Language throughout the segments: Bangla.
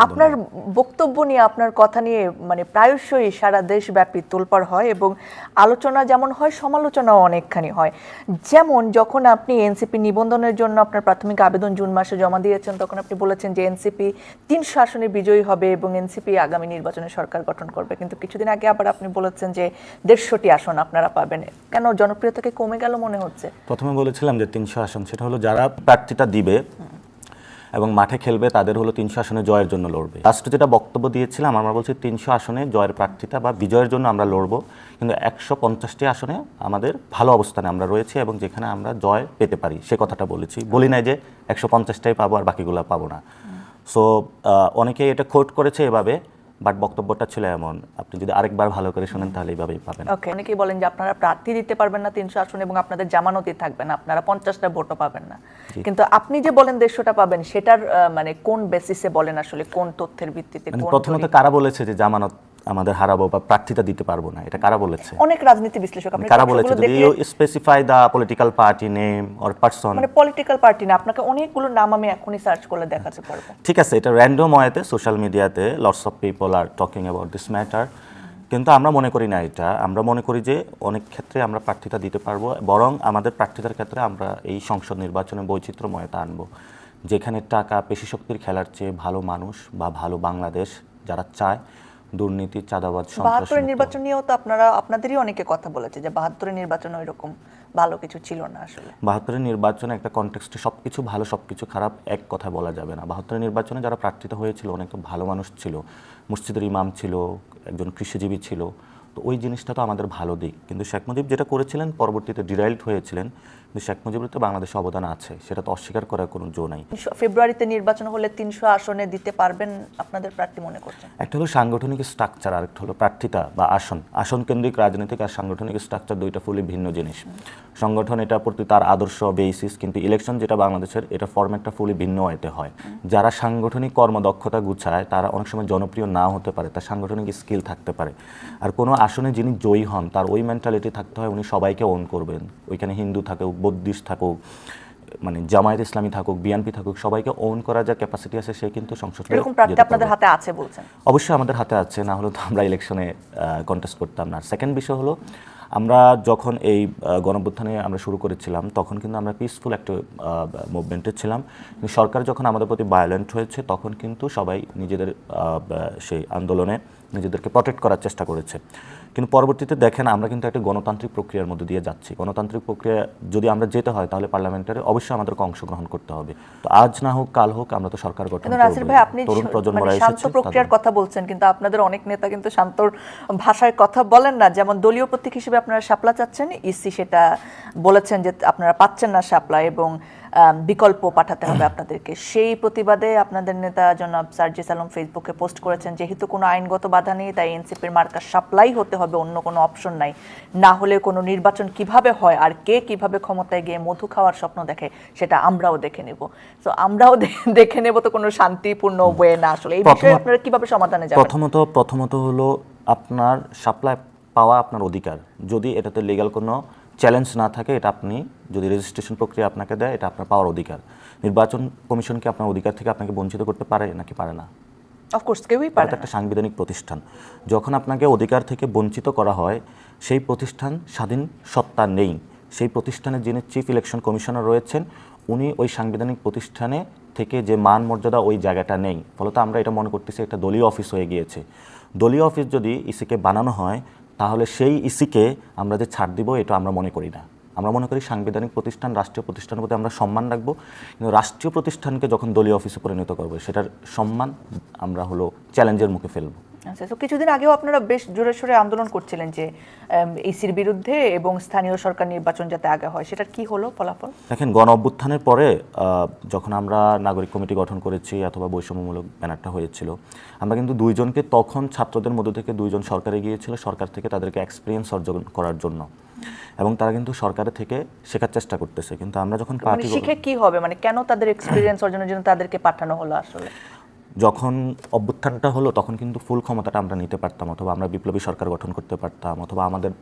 আপনার বক্তব্য নিয়ে আপনার কথা নিয়ে মানে প্রায়শই সারা দেশব্যাপী তোলপাড় হয় এবং আলোচনা যেমন হয় সমালোচনাও অনেকখানি হয়। যেমন যখন আপনি এনসিপি নিবন্ধনের জন্য আপনার প্রাথমিক আবেদন জুন মাসে জমা দিয়েছেন, তখন আপনি বলেছেন যে এনসিপি 300 আসনে বিজয়ী হবে এবং এনসিপি আগামী নির্বাচনে সরকার গঠন করবে, কিন্তু কিছুদিন আগে আবার আপনি বলেছেন যে 150টি আসন আপনারা পাবেন। কেন জনপ্রিয়তাকে কমে গেল মনে হচ্ছে? প্রথমে বলেছিলাম যে 300 আসন, সেটা হলো যারা প্রার্থীটা দিবে এবং মাঠে খেলবে তাদের হলো 300 আসনে জয়ের জন্য লড়বে। লাস্টে যেটা বক্তব্য দিয়েছিলাম, আমরা বলছি 300 আসনে জয়ের প্রার্থীতা বা বিজয়ের জন্য আমরা লড়বো, কিন্তু 150টি আসনে আমাদের ভালো অবস্থানে আমরা রয়েছি এবং যেখানে আমরা জয় পেতে পারি সে কথাটা বলেছি। বলি নাই যে 150টাই পাবো আর বাকিগুলো পাবো না। সো অনেকেই এটা কোট করেছে এভাবে, বাট বক্তব্যটা ছিল এমন, আপনি যদি আরেকবার ভালো করে শোনেন তাহলে এইভাবেই পাবেন। ওকে, অনেকেই বলেন যে আপনারা প্রার্থী দিতে পারবেন না 300 আসন এবং আপনাদের জামানতি থাকবে না, আপনারা 50টা ভোটও পাবেন না, কিন্তু আপনি যে বলেন 150টা পাবেন, সেটার মানে কোন বেসিসে বলেন, আসলে কোন তথ্যের ভিত্তিতে? প্রথমত কারা বলেছে যে জামানত আমাদের হারাবো বা প্রার্থীতা দিতে পারবো না? এটা কারা বলেছে? অনেক রাজনীতি বিশ্লেষক। আপনি কারা বলেছে? যদি you specify the political party name or person. মানে পলিটিক্যাল পার্টি না, আপনাকে অনেকগুলো নাম আমি এখনই সার্চ করলে দেখাতে পারবো। ঠিক আছে, এটা র্যান্ডম ওয়েতে সোশ্যাল মিডিয়াতে lots of people are talking about this matter, কিন্তু আমরা মনে করি না এটা। আমরা মনে করি যে অনেক ক্ষেত্রে আমরা প্রার্থীতা দিতে পারবো, বরং আমাদের প্রার্থীতার ক্ষেত্রে আমরা এই সংসদ নির্বাচনে বৈচিত্র্যময়তা আনবো, যেখানে টাকা পেশি শক্তির খেলার চেয়ে ভালো মানুষ বা ভালো বাংলাদেশ যারা চায়, দুর্নীতি, চাঁদাবাজ, সন্ত্রাস। 72 নির্বাচন নিয়েও তো আপনাদেরই অনেকে কথা বলেছে যে 72 নির্বাচন ওইরকম ভালো কিছু ছিল না। আসলে 72 নির্বাচনে একটা কনটেক্সটে সবকিছু ভালো সবকিছু খারাপ এক কথা বলা যাবে না। 72 নির্বাচনে যারা প্রার্থিত হয়েছিল অনেক ভালো মানুষ ছিল, মসজিদের ইমাম ছিল, একজন কৃষিজীবী ছিল, তো ওই জিনিসটা তো আমাদের ভালো দিক। কিন্তু শেখ মুজিব যেটা করেছিলেন পরবর্তীতে ডিরাইল্ড হয়েছিলেন, কিন্তু শেখ মুজিবের তো বাংলাদেশে অবদান আছে, সেটা তো অস্বীকার করার কোনো জো নাই। ফেব্রুয়ারিতে নির্বাচন হলে 300 আসনে দিতে পারবেন আপনাদের প্রার্থী মনে করছেন? একটা হলো সাংগঠনিক স্ট্রাকচার আর একটা হলো প্রার্থিতা বা আসন কেন্দ্রিক রাজনৈতিক আর সাংগঠনিক স্ট্রাকচার দুইটা ফুলি ভিন্ন জিনিস। সংগঠন এটা প্রতি তার আদর্শ বেসিস, কিন্তু ইলেকশন যেটা বাংলাদেশের এটা ফরম্যাটটা ফুলি ভিন্ন হতে হয়। যারা সাংগঠনিক কর্মদক্ষতা গুছায় তারা অনেক সময় জনপ্রিয় নাও হতে পারে, তার সাংগঠনিক স্কিল থাকতে পারে। আর কোনো আসনে যিনি জয়ী হন তার ওই মেন্টালিটি থাকতে হয় উনি সবাইকে ওন করবেন, ওইখানে হিন্দু থাকুক, বৌদ্ধিস্ট থাকুক, মানে জামায়াত ইসলামী থাকুক, বিএনপি থাকুক, সবাইকে ওন করার যা ক্যাপাসিটি আছে সে কিন্তু সংসদে। এরকম প্রার্থী আপনাদের হাতে আছে বলছেন? অবশ্যই আমাদের হাতে আছে, না হলে তো আমরা ইলেকশনে কন্টেস্ট করতাম না। সেকেন্ড বিষয় হলো, আমরা যখন এই গণঅভ্যুত্থানে আমরা শুরু করেছিলাম তখন কিন্তু আমরা পিসফুল একটা মুভমেন্টে ছিলাম, কিন্তু সরকার যখন আমাদের প্রতি ভায়োলেন্ট হয়েছে তখন কিন্তু সবাই নিজেদের সেই আন্দোলনে নিজেদেরকে প্রটেক্ট করার চেষ্টা করেছে। কিন্তু পরবর্তীতে দেখেন আমরা কিন্তু একটা গণতান্ত্রিক প্রক্রিয়ার মধ্যে দিয়ে যাচ্ছি। গণতান্ত্রিক প্রক্রিয়া যদি আমরা যেতে হয় তাহলে পার্লামেন্টারে অবশ্যই আমাদেরকে অংশগ্রহণ করতে হবে। তো আজ না হোক কাল হোক আমরা তো সরকার গঠন করব। নাসির ভাই, আপনি শান্ত প্রক্রিয়ার কথা বলছেন, কিন্তু আপনাদের অনেক নেতা কিন্তু শান্তর ভাষায় কথা বলেন না। যেমন দলীয় প্রতীক হিসেবে আপনারা শাপলা চাচ্ছেন, ইসি সেটা বলেছেন যে আপনারা পাচ্ছেন না শাপলা এবং বিকল্প পাঠাতে হবে আপনাদেরকে। সেই প্রতিবাদে আপনাদের নেতা জনাব সার্জিস আলম ফেসবুকে পোস্ট করেছেন, যেহেতু কোনো আইনগত বাধা নেই তাই এনসিপির মার্কা শাপলাই হতে হবে, অন্য কোনো অপশন নাই, না হলে কোনো নির্বাচন কিভাবে হয় আর কে কিভাবে ক্ষমতায় গিয়ে মধু খাওয়ার স্বপ্ন দেখে সেটা আমরাও দেখে নেব। তো আমরাও দেখে নেব, তো কোনো শান্তিপূর্ণ ওয়ে না। আসলে এই বিষয়ে আপনারা কিভাবে সমাধানে যাবেন? প্রথমত হলো আপনার সাপ্লাই পাওয়া আপনার অধিকার, যদি এটাতে লিগ্যাল কোনো চ্যালেঞ্জ না থাকে, এটা আপনি যদি রেজিস্ট্রেশন প্রক্রিয়া আপনাকে দেয় এটা আপনার পাওয়ার অধিকার। নির্বাচন কমিশন কি আপনার অধিকার থেকে আপনাকে বঞ্চিত করতে পারে নাকি পারে না? অফকোর্স কেউই পারে না। এটা একটা সাংবিধানিক প্রতিষ্ঠান, যখন আপনাকে অধিকার থেকে বঞ্চিত করা হয় সেই প্রতিষ্ঠান স্বাধীন সত্তা নেই। সেই প্রতিষ্ঠানের যিনি চিফ ইলেকশন কমিশনার রয়েছেন উনি ওই সাংবিধানিক প্রতিষ্ঠানে থেকে যে মান মর্যাদা ওই জায়গাটা নেই, ফলত আমরা এটা মনে করতেছি একটা দলীয় অফিস হয়ে গিয়েছে। দলীয় অফিস যদি ইসিকে বানানো হয় তাহলে সেই ইসিকে আমরা যে ছাড় দিব এটা আমরা মনে করি না। আমরা মনে করি সাংবিধানিক প্রতিষ্ঠান, রাষ্ট্রীয় প্রতিষ্ঠানের প্রতি আমরা সম্মান রাখবো, কিন্তু রাষ্ট্রীয় প্রতিষ্ঠানকে যখন দলীয় অফিসে পরিণত করবো সেটার সম্মান আমরা হলো চ্যালেঞ্জের মুখে ফেলবো। আচ্ছা, তো কিছুদিন আগেও আপনারা বেশ জোরে সোরে আন্দোলন করছিলেন যে ইসির বিরুদ্ধে এবং স্থানীয় সরকার নির্বাচন যাতে আগে হয়, সেটার কি হলো ফলাফল? দেখেন, গণ অভ্যুত্থানের পরে যখন আমরা নাগরিক কমিটি গঠন করেছি অথবা বৈষম্যমূলক ব্যানারটা হয়েছিল, আমরা কিন্তু দুইজনকে তখন ছাত্রদের মধ্যে থেকে দুইজন সরকারে গিয়েছিল, সরকার থেকে তাদেরকে এক্সপিরিয়েন্স অর্জন করার জন্য, এবং তারা কিন্তু সরকারের থেকে শেখার চেষ্টা করতেছে। কিন্তু আমরা যখন পার্টি শিখে কি হবে, মানে কেন তাদের এক্সপিরিয়েন্স অর্জনের জন্য তাদেরকে পাঠানো হলো? আসলে যখন অভ্যুত্থানটা হলো তখন কিন্তু ফুল ক্ষমতাটা আমরা নিতে পারতাম, অথবা আমরা বিপ্লবী সরকার গঠন করতে পারতাম, অথবা আমাদের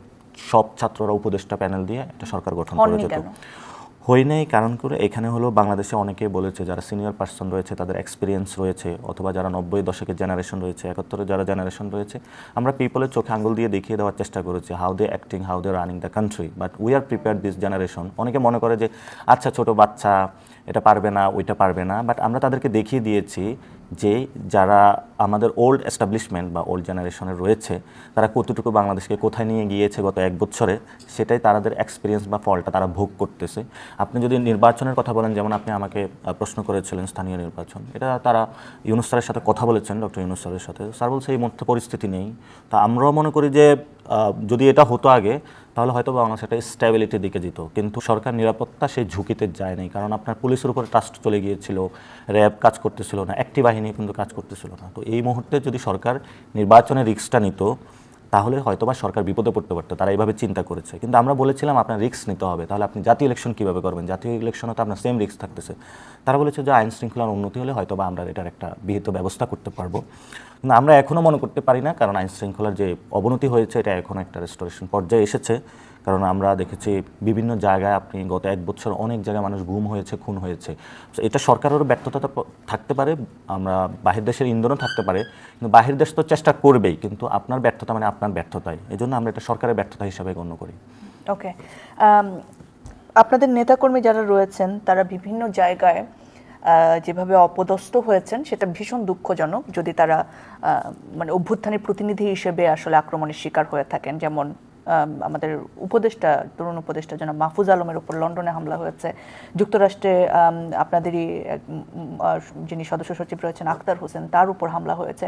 সব ছাত্ররা উপদেষ্টা প্যানেল দিয়ে একটা সরকার গঠন করা যেত। হয় নাই কারণ করে এখানে হলো বাংলাদেশে অনেকেই বলেছে যারা সিনিয়র পার্সন রয়েছে তাদের এক্সপিরিয়েন্স রয়েছে, অথবা যারা 90 দশকের জেনারেশন রয়েছে, 71-এর যারা জেনারেশন রয়েছে, আমরা পিপলের চোখে আঙ্গুল দিয়ে দেখিয়ে দেওয়ার চেষ্টা করেছি how they acting, how they running the country, but we are prepare this generation. অনেকে মনে করে যে আচ্ছা ছোট বাচ্চা, এটা পারবে না, ওইটা পারবে না, বাট আমরা তাদেরকে দেখিয়ে দিয়েছি যে যারা আমাদের ওল্ড এস্টাবলিশমেন্ট বা ওল্ড জেনারেশনের রয়েছে তারা কতটুকু বাংলাদেশকে কোথায় নিয়ে গিয়েছে গত 1 বছরে, সেটাই তাদের এক্সপিরিয়েন্স বা ফলটা তারা ভোগ করতেছে। আপনি যদি নির্বাচনের কথা বলেন, যেমন আপনি আমাকে প্রশ্ন করেছিলেন স্থানীয় নির্বাচন, এটা তারা ইউনূস স্যারের সাথে কথা বলেছেন, ডক্টর ইউনূস স্যারের সাথে। স্যার বলছে এই মুহূর্তে পরিস্থিতি নেই। তা আমরাও মনে করি যে যদি এটা হতো আগে তাহলে হয়তো বাংলাদেশ একটা স্ট্যাবিলিটির দিকে যেত, কিন্তু সরকার নিরাপত্তা সেই ঝুঁকিতে যায় নাই, কারণ আপনার পুলিশের উপরে ট্রাস্ট চলে গিয়েছিল, র্যাব কাজ করতেছিল না, একটি বাহিনী কিন্তু কাজ করতেছিল না। তো এই মুহূর্তে যদি সরকার নির্বাচনের রিস্কটা নিত তাহলে হয়তোবা সরকার বিপদে পড়তে পারতো, তারা এইভাবে চিন্তা করেছে। কিন্তু আমরা বলেছিলাম আপনার রিস্ক নিতে হবে, তাহলে আপনি জাতীয় ইলেকশন কীভাবে করবেন, জাতীয় ইলেকশনে তো আপনার সেম রিস্ক থাকতেছে। তারা বলেছে যে আইন শৃঙ্খলার উন্নতি হলে হয়তোবা আমরা এটার একটা বিহিত ব্যবস্থা করতে পারবো। কিন্তু আমরা এখনও মনে করতে পারি না, কারণ আইন শৃঙ্খলার যে অবনতি হয়েছে এটা এখনও একটা রেস্টোরেশন পর্যায়ে এসেছে। কারণ আমরা দেখেছি বিভিন্ন জায়গায়, আপনি গত 1 বছর অনেক জায়গায় মানুষ গুম হয়েছে, খুন হয়েছে। এটা সরকারেরও ব্যর্থতা থাকতে পারে, আমরা বাহির দেশের ইন্ধনও থাকতে পারে, কিন্তু বাহির দেশ তো চেষ্টা করবেই, কিন্তু আপনার ব্যর্থতা মানে আপনার ব্যর্থতাই, এই জন্য আমরা এটা সরকারের ব্যর্থতা হিসাবে গণ্য করি। ওকে, আপনাদের নেতাকর্মী যারা রয়েছেন তারা বিভিন্ন জায়গায় যেভাবে অপদস্থ হয়েছেন সেটা ভীষণ দুঃখজনক, যদি তারা মানে অভ্যুত্থানের প্রতিনিধি হিসেবে আসলে আক্রমণের শিকার হয়ে থাকেন। যেমন আমাদের উপদেষ্টা, তরুণ উপদেষ্টা জনাব মাহফুজ আলমের উপর লন্ডনে হামলা হয়েছে, যুক্তরাষ্ট্রে আপনাদেরই যিনি সদস্য সচিব রয়েছেন আখতার হোসেন, তার উপর হামলা হয়েছে।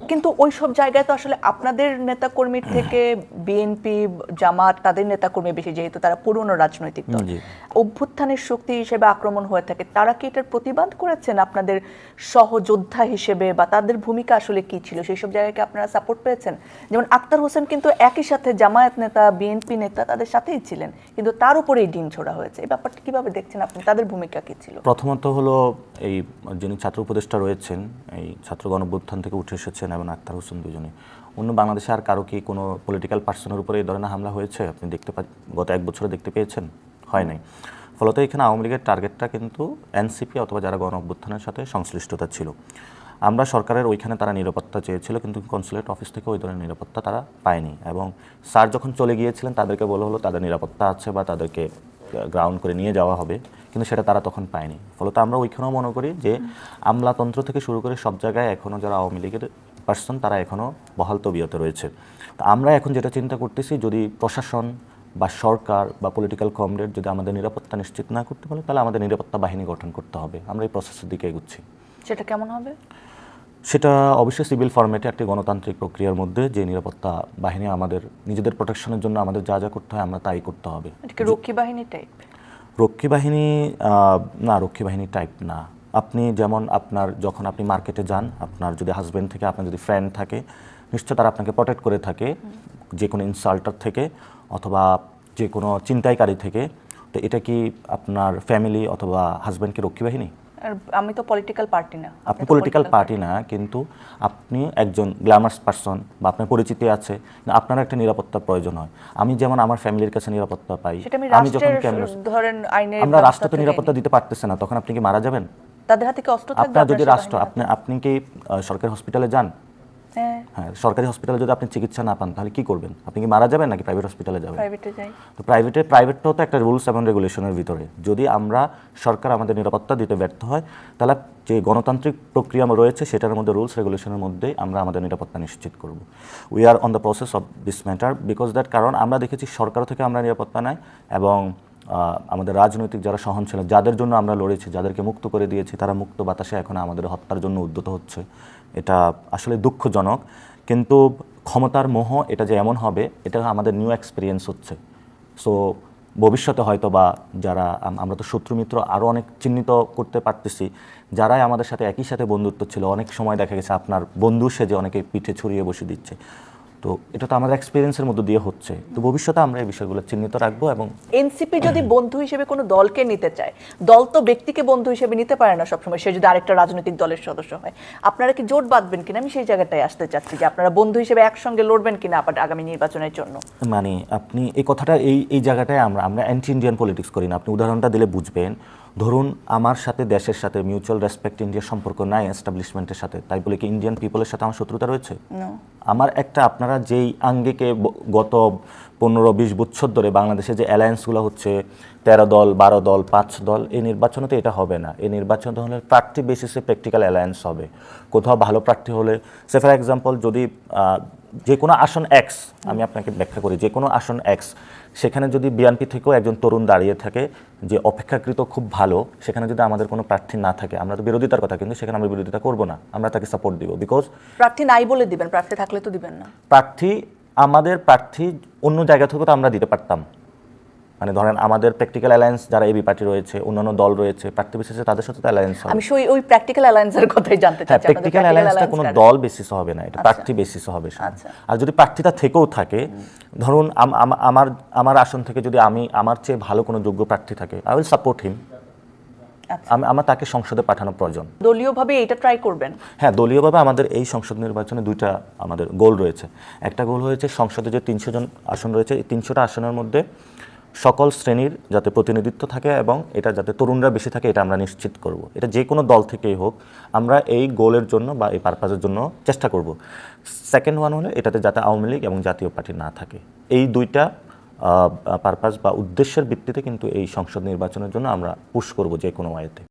কিন্তু ওই সব জায়গায় তো আসলে আপনাদের নেতাকর্মীর থেকে বিএনপি, জামাত, তাদের নেতাকর্মী বেশি, যেহেতু তারা পুরনো রাজনৈতিক দল। অভ্যুত্থানের শক্তি হিসেবে আক্রমণ হয়ে থাকে, তারা কি এটার প্রতিবাদ করেছেন আপনাদের সহযোদ্ধা হিসেবে, বা তাদের ভূমিকা আসলে কি ছিল, সেই সব জায়গায় আপনারা সাপোর্ট পেয়েছেন? যেমন আখতার হোসেন কিন্তু একই সাথে জামায়াত নেতা, বিএনপি নেতা, তাদের সাথেই ছিলেন, কিন্তু তার উপরেই ডিম ছোড়া হয়েছে। এই ব্যাপারটা কিভাবে দেখছেন আপনি, তাদের ভূমিকা কি ছিল? প্রথমত হলো এই যিনি ছাত্র উপদেষ্টা রয়েছেন, এই ছাত্র গণঅভ্যুত্থান থেকে উঠে এসেছেন, এবং আখতার হোসেন দুজনে, অন্য বাংলাদেশে আর কারো কি কোনো পলিটিক্যাল পার্সনের উপরে এই ধরনের হামলা হয়েছে আপনি গত 1 বছরে দেখতে পেয়েছেন? হয় নাই। ফলত এখানে আওয়ামী লীগের টার্গেটটা কিন্তু এনসিপি অথবা যারা গণঅভ্যুত্থানের সাথে সংশ্লিষ্টতা ছিল। আমরা সরকারের ওইখানে তারা নিরাপত্তা চেয়েছিল, কিন্তু কনসুলেট অফিস থেকে ওই ধরনের নিরাপত্তা তারা পায়নি, এবং স্যার যখন চলে গিয়েছিলেন তাদেরকে বলা হলো তাদের নিরাপত্তা আছে বা তাদেরকে গ্রাউন্ড করে নিয়ে যাওয়া হবে, কিন্তু সেটা তারা তখন পায়নি। ফলত আমরা ওইখানেও মনে করি যে আমলাতন্ত্র থেকে শুরু করে সব জায়গায় এখনও যারা আওয়ামী লীগের পার্সন তারা এখনও বহাল তবিয়তে রয়েছে। তো আমরা এখন যেটা চিন্তা করতেছি, যদি প্রশাসন বা সরকার বা পলিটিক্যাল কমরেড যদি আমাদের নিরাপত্তা নিশ্চিত না করতে পারে, তাহলে আমাদের নিরাপত্তা বাহিনী গঠন করতে হবে। আমরা এই প্রসেসের দিকে এগুচ্ছি। সেটা কেমন হবে? সেটা অবশ্যই সিভিল ফরম্যাটে একটি গণতান্ত্রিক প্রক্রিয়ার মধ্যে যে নিরাপত্তা বাহিনী আমাদের নিজেদের প্রোটেকশনের জন্য আমাদের যা যা করতে হয় আমরা তাই করতে হবে। রক্ষী বাহিনী টাইপ? রক্ষী বাহিনী না, রক্ষী বাহিনী টাইপ না। আপনি যেমন আপনার যখন আপনি মার্কেটে যান, আপনার যদি হাজব্যান্ড থেকে, আপনার যদি ফ্রেন্ড থাকে, নিশ্চয় তারা আপনাকে প্রোটেক্ট করে থাকে যে কোনো ইনসাল্টার থেকে অথবা যে কোনো চিন্তাইকারী থেকে। তো এটা কি আপনার ফ্যামিলি অথবা হাজব্যান্ডকে রক্ষী বাহিনী? আমি তো পলিটিক্যাল পার্টি না। আপনি পলিটিক্যাল পার্টি না, কিন্তু আপনি একজন গ্ল্যামার্স পারসন বা আপনার পরিচিতি আছে, আপনার একটা নিরাপত্তা প্রয়োজন হয়। আমি যেমন আমার ফ্যামিলির কাছে নিরাপত্তা পাই, আমি যখন ধরেন আইনের আমরা রাষ্ট্র তো নিরাপত্তা দিতে পারতেছে না, তখন আপনি কি মারা যাবেন? তাদের হাতে কি অস্ত্র থাকবে? আপনার যদি রাষ্ট্র, আপনি কি সরকারি হসপিটালে যান? হ্যাঁ, সরকারি হসপিটালে যদি আপনি চিকিৎসা না পান তাহলে কি করবেন? আপনি কি মারা যাবেন নাকি প্রাইভেট হসপিটালে যাবেন? প্রাইভেটে যাই। তো প্রাইভেটটাও তো একটা রুলস এবং রেগুলেশনের ভিতরে। যদি আমরা সরকার আমাদের নিরাপত্তা দিতে ব্যর্থ হয়, তাহলে যে গণতান্ত্রিক প্রক্রিয়া রয়েছে সেটার মধ্যে রুলস রেগুলেশনের মধ্যেই আমরা আমাদের নিরাপত্তা নিশ্চিত করব। We are on the process of this matter because that, কারণ আমরা দেখেছি সরকার থেকে আমরা নিরাপত্তা নাই, এবং আমাদের রাজনৈতিক যারা সহনশীল, যাদের জন্য আমরা লড়েছি, যাদেরকে মুক্ত করে দিয়েছি, তারা মুক্ত বাতাসে এখন আমাদের হত্যার জন্য উদ্যত হচ্ছে। এটা আসলে দুঃখজনক, কিন্তু ক্ষমতার মোহ এটা যে এমন হবে, এটা আমাদের নিউ এক্সপিরিয়েন্স হচ্ছে। সো ভবিষ্যতে হয়তো বা যারা আমরা তো শত্রু মিত্র আরও অনেক চিহ্নিত করতে পারতেছি, যারাই আমাদের সাথে একই সাথে বন্ধুত্ব ছিল, অনেক সময় দেখা গেছে আপনার বন্ধু সেজে অনেকে পিঠে ছড়িয়ে বসে দিচ্ছে। তো তো এটা তো আমাদের এক্সপিরিয়েন্সের মধ্যে দিয়ে হচ্ছে। তো ভবিষ্যতে আমরা এই বিষয়গুলো চিহ্নিত রাখবো। এবং এনসিপি যদি বন্ধু হিসেবে কোনো দলকে নিতে চায়, দল তো ব্যক্তিকে বন্ধু হিসেবে নিতে পারে না সবসময়, সে যদি আরেকটা রাজনৈতিক দলের সদস্য হয়, আপনারা কি জোট বাঁধবেন কিনা? আমি সেই জায়গাটায় আসতে চাচ্ছি যে আপনারা বন্ধু হিসেবে একসঙ্গে লড়বেন কিনা আগামী নির্বাচনের জন্য। মানে আপনি এই কথাটা এই জায়গাটায় আমরা অ্যান্টি ইন্ডিয়ান পলিটিক্স করি না। আপনি উদাহরণটা দিলে বুঝবেন। ধরুন আমার সাথে দেশের সাথে মিউচুয়াল রেসপেক্ট ইন্ডিয়ার সম্পর্ক নাই এস্টাবলিশমেন্টের সাথে, তাই বলে কি ইন্ডিয়ান পিপলের সাথে আমার শত্রুতা রয়েছে? আমার একটা, আপনারা যেই আঙ্গিকে গত 15-20 বছর ধরে বাংলাদেশে যে অ্যালায়েন্সগুলো হচ্ছে 13 দল 12 দল 5 দল, এই নির্বাচনে তো এটা হবে না। এই নির্বাচন হলে প্রার্থী বেসিসে প্র্যাকটিক্যাল অ্যালায়েন্স হবে। কোথাও ভালো প্রার্থী হলে, সে ফর এক্সাম্পল যদি যে কোনো আসন এক্স, আমি আপনাকে ব্যাখ্যা করি, যে কোনো আসন এক্স, সেখানে যদি বিএনপি থেকেও একজন তরুণ দাঁড়িয়ে থাকে যে অপেক্ষাকৃত খুব ভালো, সেখানে যদি আমাদের কোনো প্রার্থী না থাকে, আমরা তো বিরোধিতার কথা, কিন্তু সেখানে আমরা বিরোধিতা করব না, আমরা তাকে সাপোর্ট দিব। বিকজ প্রার্থী নাই বলে দিবেন, প্রার্থী থাকলে তো দিবেন না। আমাদের প্রার্থী অন্য জায়গা থেকে তো আমরা দিতে পারতাম। মানে ধরেন আমাদের প্র্যাকটিক্যাল অ্যালায়েন্স যারা এবি পার্টি রয়েছে, অন্যান্য দল রয়েছে, প্রার্থী বেসিসে তাদের সাথে তো অ্যালায়েন্স হবে। আমি ওই প্র্যাকটিক্যাল অ্যালায়েন্সের কথাই জানতে হ্যাঁ, চাচ্ছি। প্র্যাকটিক্যাল অ্যালায়েন্সটা কোনো দল বেসিস হবে না, এটা প্রার্থী বেসিস হবে। আর যদি প্রার্থীটা থেকেও থাকে, ধরুন আমার আসন থেকে যদি আমার চেয়ে ভালো কোনো যোগ্য প্রার্থী থাকে, আই উইল সাপোর্ট হিম। আমার তাকে সংসদে পাঠানো প্রয়োজন। দলীয়ভাবে এটা ট্রাই করবেন? হ্যাঁ, দলীয়ভাবে আমাদের এই সংসদ নির্বাচনে দুইটা আমাদের গোল রয়েছে। একটা গোল হয়েছে সংসদে যে 300 জন আসন রয়েছে, এই 300টা আসনের মধ্যে সকল শ্রেণীর যাতে প্রতিনিধিত্ব থাকে এবং এটা যাতে তরুণরা বেশি থাকে, এটা আমরা নিশ্চিত করব। এটা যে কোনো দল থেকেই হোক, আমরা এই গোলের জন্য বা এই পারপাসের জন্য চেষ্টা করব। সেকেন্ড ওয়ান হলো এটাতে যাতে আওয়ামী লীগ এবং জাতীয় পার্টি না থাকে। এই দুইটা পারপাস বা উদ্দেশ্যের ভিত্তিতে কিন্তু এই সংসদ নির্বাচনের জন্য আমরা পুশ করব যে কোনো ওয়েতে।